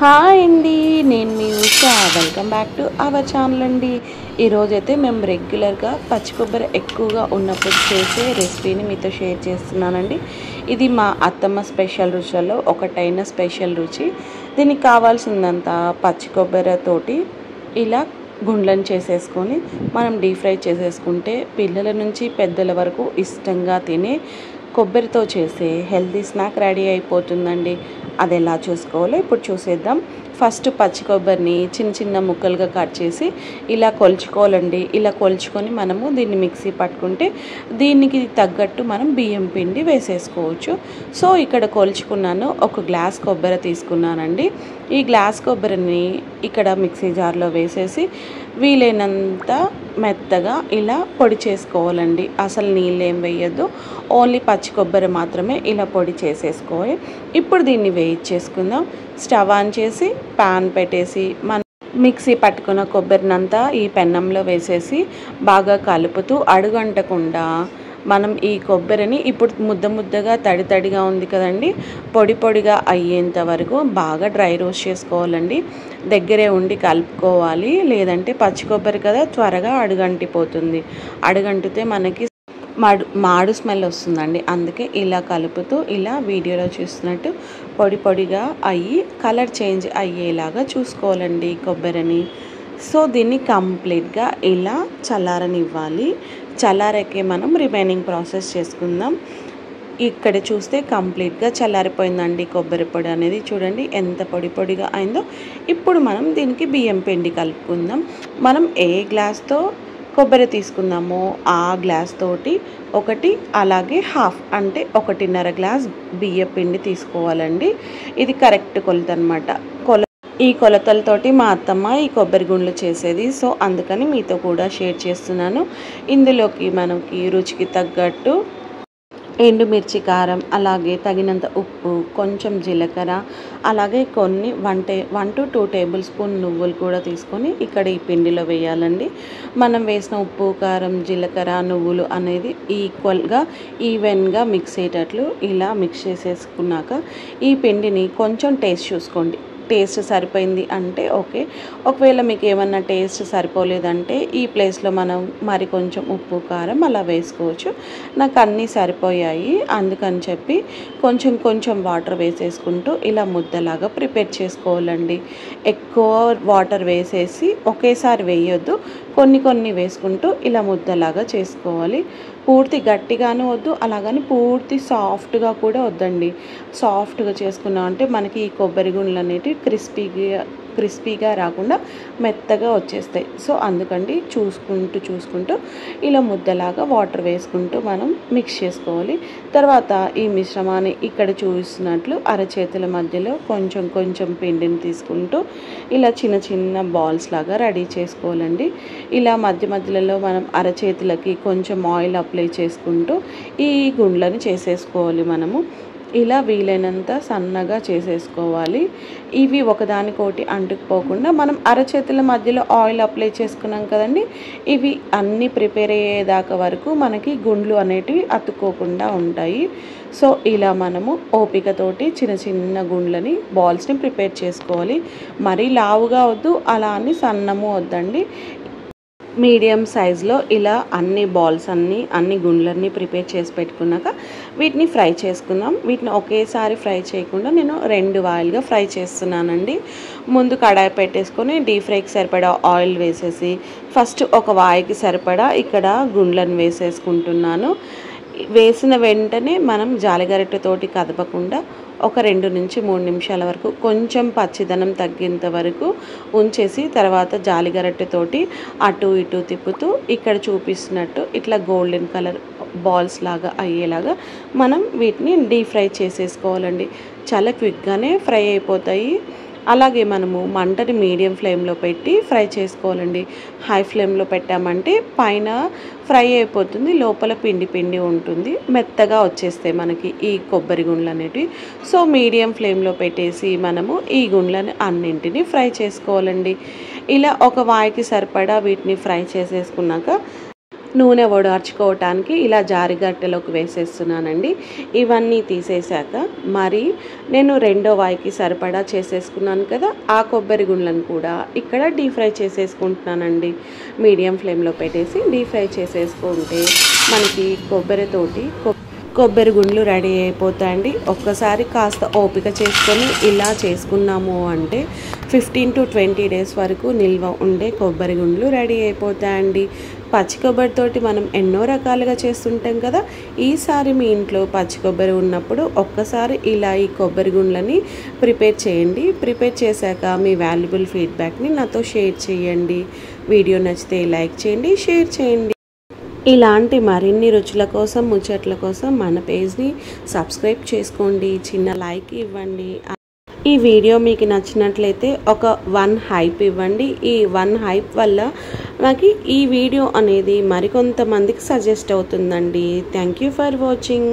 Hi అండి, నేను మీ Usha. Welcome back to our channel అండి. ఈరోజైతే మేము రెగ్యులర్గా పచ్చి కొబ్బరి ఎక్కువగా ఉన్నప్పుడు చేసే రెసిపీని మీతో షేర్ చేస్తున్నానండి. ఇది మా అత్తమ్మ స్పెషల్ రుచులలో ఒకటైన స్పెషల్ రుచి. దీనికి కావాల్సిందంతా పచ్చి కొబ్బరితోటి ఇలా గుండ్లను చేసేసుకొని మనం డీప్ ఫ్రై చేసేసుకుంటే పిల్లల నుంచి పెద్దల వరకు ఇష్టంగా తినే కొబ్బరితో చేసే హెల్తీ స్నాక్ రెడీ అయిపోతుందండి. అది ఎలా చూసుకోవాలో ఇప్పుడు చూసేద్దాం. ఫస్ట్ పచ్చి కొబ్బరిని చిన్న చిన్న ముక్కలుగా కట్ చేసి ఇలా కొలుచుకోవాలండి. ఇలా కొలుచుకొని మనము దీన్ని మిక్సీ పట్టుకుంటే దీనికి తగ్గట్టు మనం బియ్యం పిండి వేసేసుకోవచ్చు. సో ఇక్కడ కొలుచుకున్నాను, ఒక గ్లాస్ కొబ్బరి తీసుకున్నానండి. ఈ గ్లాస్ కొబ్బరిని ఇక్కడ మిక్సీ జార్లో వేసేసి వీలైనంత మెత్తగా ఇలా పొడి చేసుకోవాలండి. అసలు నీళ్ళు ఏం వేయద్దు, ఓన్లీ పచ్చి కొబ్బరి మాత్రమే ఇలా పొడి చేసేసుకోవాలి. ఇప్పుడు దీన్ని వేయించేసుకుందాం. స్టవ్ ఆన్ చేసి పాన్ పెట్టేసి మనం మిక్సీ పట్టుకున్న కొబ్బరినంతా ఈ పెన్నంలో వేసేసి బాగా కలుపుతూ అడుగంటకుండా మనం ఈ కొబ్బరిని ఇప్పుడు ముద్దగా తడిగా ఉంది కదండి, పొడి పొడిగా అయ్యేంత వరకు బాగా డ్రై రోస్ట్ చేసుకోవాలండి. దగ్గరే ఉండి కలుపుకోవాలి, లేదంటే పచ్చి కొబ్బరి కదా త్వరగా అడుగంటిపోతుంది. అడుగంటితే మనకి మాడు స్మెల్ వస్తుందండి. అందుకే ఇలా కలుపుతూ ఇలా వీడియోలో చూస్తున్నట్టు పొడి పొడిగా అయ్యి కలర్ చేంజ్ అయ్యేలాగా చూసుకోవాలండి కొబ్బరిని. సో దీన్ని కంప్లీట్గా ఇలా చల్లారనివ్వాలి. చల్లారకే మనం రిమైనింగ్ ప్రాసెస్ చేసుకుందాం. ఇక్కడ చూస్తే కంప్లీట్గా చల్లారిపోయిందండి కొబ్బరి పొడి అనేది. చూడండి ఎంత పొడి పొడిగా అయిందో. ఇప్పుడు మనం దీనికి బియ్యం పిండి కలుపుకుందాం. మనం ఏ గ్లాస్తో కొబ్బరి తీసుకుందామో ఆ గ్లాస్ తోటి ఒకటి, అలాగే హాఫ్ అంటే 1.5 గ్లాస్ బియ్యం పిండి తీసుకోవాలండి. ఇది కరెక్ట్ కొలత అనమాట. ఈ కొలతలతోటి మా అత్తమ్మ ఈ కొబ్బరి గుండ్లు చేసేది. సో అందుకని మీతో కూడా షేర్ చేస్తున్నాను. ఇందులోకి మనకి రుచికి తగ్గట్టు ఎండుమిర్చి, కారం, అలాగే తగినంత ఉప్పు, కొంచెం జీలకర్ర, అలాగే కొన్ని 1 to 2 టేబుల్ స్పూన్ నువ్వులు కూడా తీసుకొని ఇక్కడ ఈ పిండిలో వేయాలండి. మనం వేసిన ఉప్పు, కారం, జీలకర్ర, నువ్వులు అనేది ఈవెన్గా మిక్స్ అయ్యేటట్లు ఇలా మిక్స్ చేసేసుకున్నాక ఈ పిండిని కొంచెం టేస్ట్ చూసుకోండి. టేస్ట్ సరిపోయింది అంటే ఓకే. ఒకవేళ మీకు ఏమన్నా టేస్ట్ సరిపోలేదంటే ఈ ప్లేస్లో మనం మరి కొంచెం ఉప్పు, కారం అలా వేసుకోవచ్చు. నాకు అన్నీ సరిపోయాయి, అందుకని చెప్పి కొంచెం వాటర్ వేసేసుకుంటూ ఇలా ముద్దలాగా ప్రిపేర్ చేసుకోవాలండి. ఎక్కువ వాటర్ వేసేసి ఒకేసారి వేయొద్దు, కొన్ని వేసుకుంటూ ఇలా ముద్దలాగా చేసుకోవాలి. పూర్తి గట్టిగాను వద్దు, అలాగని పూర్తి సాఫ్ట్గా కూడా వద్దండి. సాఫ్ట్గా చేసుకున్నాం అంటే మనకి ఈ కొబ్బరి గుండ్లు అనేటివి క్రిస్పీగా రాకుండా మెత్తగా వచ్చేస్తాయి. సో అందుకండి చూసుకుంటూ ఇలా ముద్దలాగా వాటర్ వేసుకుంటూ మనం మిక్స్ చేసుకోవాలి. తర్వాత ఈ మిశ్రమాన్ని ఇక్కడ చూపిస్తున్నట్లు అరచేతుల మధ్యలో కొంచెం పిండిని తీసుకుంటూ ఇలా చిన్న బాల్స్ లాగా రెడీ చేసుకోవాలండి. ఇలా మధ్యలో మనం అరచేతులకి కొంచెం ఆయిల్ అప్లై చేసుకుంటూ ఈ గుండ్లను చేసేసుకోవాలి. మనము ఇలా వీలైనంత సన్నగా చేసేసుకోవాలి. ఇవి ఒకదానికోటి అంటుకుపోకుండా మనం అరచేతుల మధ్యలో ఆయిల్ అప్లై చేసుకున్నాం కదండి, ఇవి అన్నీ ప్రిపేర్ అయ్యేదాకా వరకు మనకి గుండ్లు అనేటివి అతుక్కోకుండా ఉంటాయి. సో ఇలా మనము ఓపికతోటి చిన్న గుండ్లని బాల్స్ని ప్రిపేర్ చేసుకోవాలి. మరీ లావుగా వద్దు, అలా అని సన్నము వద్దండి. మీడియం సైజులో ఇలా అన్ని బాల్స్ అన్ని గుండ్లన్నీ ప్రిపేర్ చేసి పెట్టుకున్నాక వీటిని ఫ్రై చేసుకుందాం. వీటిని ఒకేసారి ఫ్రై చేయకుండా నేను 2 వాయిల్గా ఫ్రై చేస్తున్నానండి. ముందు కడాయి పెట్టేసుకొని డీప్ ఫ్రైకి సరిపడా ఆయిల్ వేసేసి ఫస్ట్ ఒక వాయికి సరిపడా ఇక్కడ గుండ్లను వేసేసుకుంటున్నాను. వేసిన వెంటనే మనం జాలిగరిటెతోటి కదపకుండా ఒక 2 నుంచి 3 నిమిషాల వరకు కొంచెం పచ్చిదనం తగ్గేంత వరకు ఉంచేసి తర్వాత జాలిగరిటెతోటి అటు ఇటు తిప్పుతూ ఇక్కడ చూపిస్తున్నట్టు ఇట్లా గోల్డెన్ కలర్ బాల్స్ లాగా అయ్యేలాగా మనం వీటిని డీప్ ఫ్రై చేసేసుకోవాలండి. చాలా క్విక్గానే ఫ్రై అయిపోతాయి. అలాగే మనము మంటని మీడియం ఫ్లేమ్లో పెట్టి ఫ్రై చేసుకోవాలండి. హై ఫ్లేమ్లో పెట్టామంటే పైన ఫ్రై అయిపోతుంది, లోపల పిండి ఉంటుంది, మెత్తగా వచ్చేస్తాయి మనకి ఈ కొబ్బరి గుండ్లు అనేటివి. సో మీడియం ఫ్లేమ్లో పెట్టేసి మనము ఈ గుండ్లను అన్నింటినీ ఫ్రై చేసుకోవాలండి. ఇలా ఒక వాయికి సరిపడా వీటిని ఫ్రై చేసేసుకున్నాక నూనె వడార్చుకోవటానికి ఇలా జారిగట్టెలోకి వేసేస్తున్నానండి. ఇవన్నీ తీసేశాక మరి నేను రెండో వాయికి సరిపడా చేసేసుకున్నాను కదా, ఆ కొబ్బరి గుండ్లను కూడా ఇక్కడ డీప్ ఫ్రై చేసేసుకుంటున్నానండి. మీడియం ఫ్లేమ్లో పెట్టేసి డీప్ ఫ్రై చేసేసుకుంటే మనకి కొబ్బరి గుండ్లు రెడీ అయిపోతాయండి. ఒక్కసారి కాస్త ఓపిక చేసుకొని ఇలా చేసుకున్నాము అంటే 15 to 20 డేస్ వరకు నిల్వ ఉండే కొబ్బరి గుండ్లు రెడీ అయిపోతాయండి. పచ్చి కొబ్బరితోటి మనం ఎన్నో రకాలుగా చేస్తుంటాం కదా, ఈసారి మీ ఇంట్లో పచ్చి కొబ్బరి ఉన్నప్పుడు ఒక్కసారి ఇలా ఈ కొబ్బరి గుండ్లని ప్రిపేర్ చేయండి. ప్రిపేర్ చేశాక మీ వాల్యుబుల్ ఫీడ్బ్యాక్ని నాతో షేర్ చేయండి. వీడియో నచ్చితే లైక్ చేయండి, షేర్ చేయండి. ఇలాంటి మరిన్ని రుచుల కోసం, ముచ్చట్ల కోసం మన పేజ్ని సబ్స్క్రైబ్ చేసుకోండి, చిన్న లైక్ ఇవ్వండి. ఈ వీడియో మీకు నచ్చినట్లయితే ఒక 1 హైప్ ఇవ్వండి. ఈ 1 హైప్ వల్ల నాకు ఈ వీడియో అనేది మరికొంతమందికి సజెస్ట్ అవుతుందండి. Thank you for watching.